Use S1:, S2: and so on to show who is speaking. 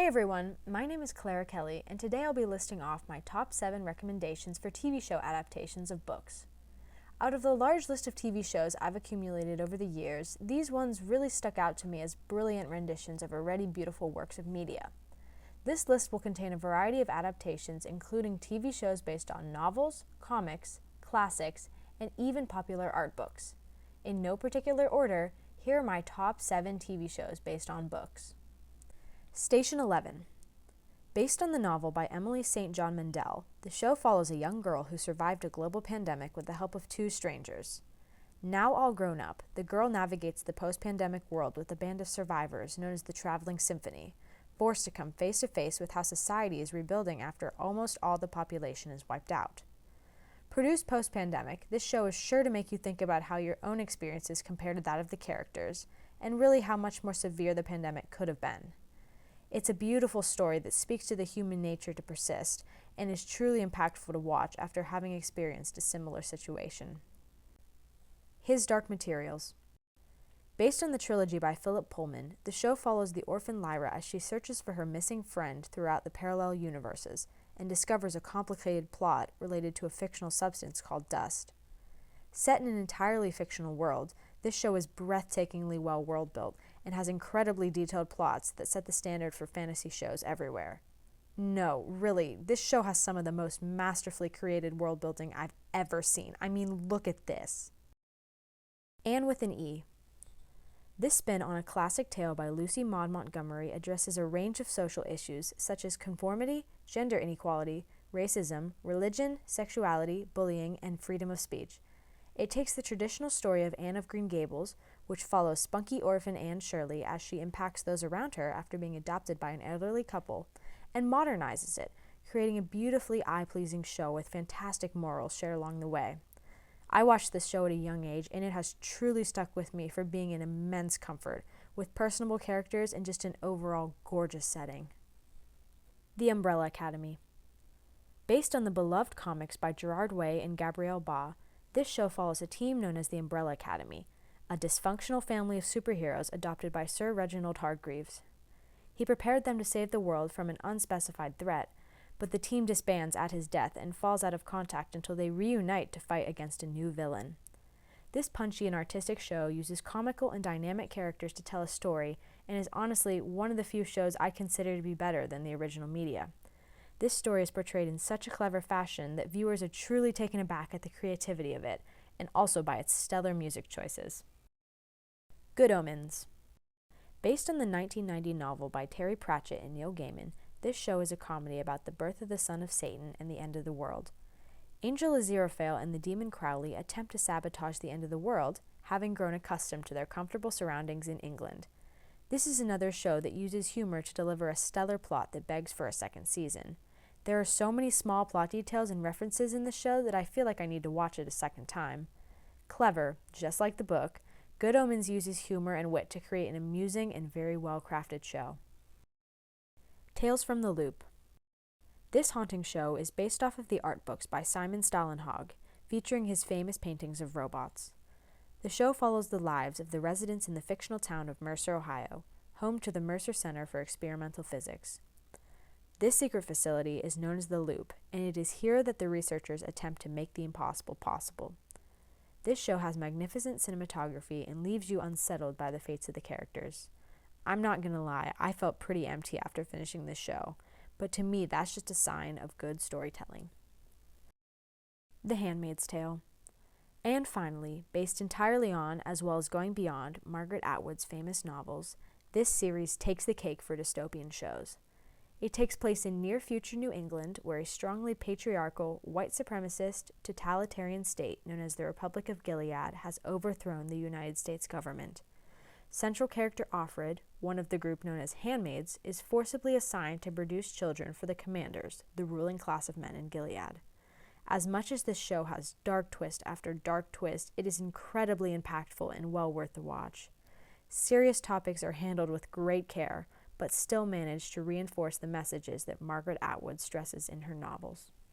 S1: Hey everyone, my name is Clara Kelly, and today I'll be listing off my top 7 recommendations for TV show adaptations of books. Out of the large list of TV shows I've accumulated over the years, these ones really stuck out to me as brilliant renditions of already beautiful works of media. This list will contain a variety of adaptations, including TV shows based on novels, comics, classics, and even popular art books. In no particular order, here are my top 7 TV shows based on books. Station 11. Based on the novel by Emily St. John Mandel, the show follows a young girl who survived a global pandemic with the help of 2 strangers. Now all grown up, the girl navigates the post-pandemic world with a band of survivors known as the Traveling Symphony, forced to come face to face with how society is rebuilding after almost all the population is wiped out. Produced post-pandemic, this show is sure to make you think about how your own experiences compare to that of the characters, and really how much more severe the pandemic could have been. It's a beautiful story that speaks to the human nature to persist and is truly impactful to watch after having experienced a similar situation. His Dark Materials. Based on the trilogy by Philip Pullman, the show follows the orphan Lyra as she searches for her missing friend throughout the parallel universes and discovers a complicated plot related to a fictional substance called dust. Set in an entirely fictional world, this show is breathtakingly well world-built and has incredibly detailed plots that set the standard for fantasy shows everywhere. No, really, this show has some of the most masterfully created world building I've ever seen. I mean, look at this. Anne with an E. This spin on a classic tale by Lucy Maud Montgomery addresses a range of social issues such as conformity, gender inequality, racism, religion, sexuality, bullying, and freedom of speech. It takes the traditional story of Anne of Green Gables, which follows spunky orphan Anne Shirley as she impacts those around her after being adopted by an elderly couple, and modernizes it, creating a beautifully eye-pleasing show with fantastic morals shared along the way. I watched this show at a young age, and it has truly stuck with me for being an immense comfort, with personable characters and just an overall gorgeous setting. The Umbrella Academy. Based on the beloved comics by Gerard Way and Gabrielle Ba, this show follows a team known as the Umbrella Academy, a dysfunctional family of superheroes adopted by Sir Reginald Hargreaves. He prepared them to save the world from an unspecified threat, but the team disbands at his death and falls out of contact until they reunite to fight against a new villain. This punchy and artistic show uses comical and dynamic characters to tell a story and is honestly one of the few shows I consider to be better than the original media. This story is portrayed in such a clever fashion that viewers are truly taken aback at the creativity of it, and also by its stellar music choices. Good Omens. Based on the 1990 novel by Terry Pratchett and Neil Gaiman, this show is a comedy about the birth of the son of Satan and the end of the world. Angel Aziraphale and the demon Crowley attempt to sabotage the end of the world, having grown accustomed to their comfortable surroundings in England. This is another show that uses humor to deliver a stellar plot that begs for a second season. There are so many small plot details and references in the show that I feel like I need to watch it a second time. Clever, just like the book, Good Omens uses humor and wit to create an amusing and very well-crafted show. Tales from the Loop. This haunting show is based off of the art books by Simon Stålenhag, featuring his famous paintings of robots. The show follows the lives of the residents in the fictional town of Mercer, Ohio, home to the Mercer Center for Experimental Physics. This secret facility is known as the Loop, and it is here that the researchers attempt to make the impossible possible. This show has magnificent cinematography and leaves you unsettled by the fates of the characters. I'm not gonna lie, I felt pretty empty after finishing this show, but to me that's just a sign of good storytelling. The Handmaid's Tale. And finally, based entirely on, as well as going beyond, Margaret Atwood's famous novels, this series takes the cake for dystopian shows. It takes place in near-future New England, where a strongly patriarchal, white supremacist, totalitarian state known as the Republic of Gilead has overthrown the United States government. Central character Offred, one of the group known as Handmaids, is forcibly assigned to produce children for the commanders, the ruling class of men in Gilead. As much as this show has dark twist after dark twist, it is incredibly impactful and well worth the watch. Serious topics are handled with great care, but still manage to reinforce the messages that Margaret Atwood stresses in her novels.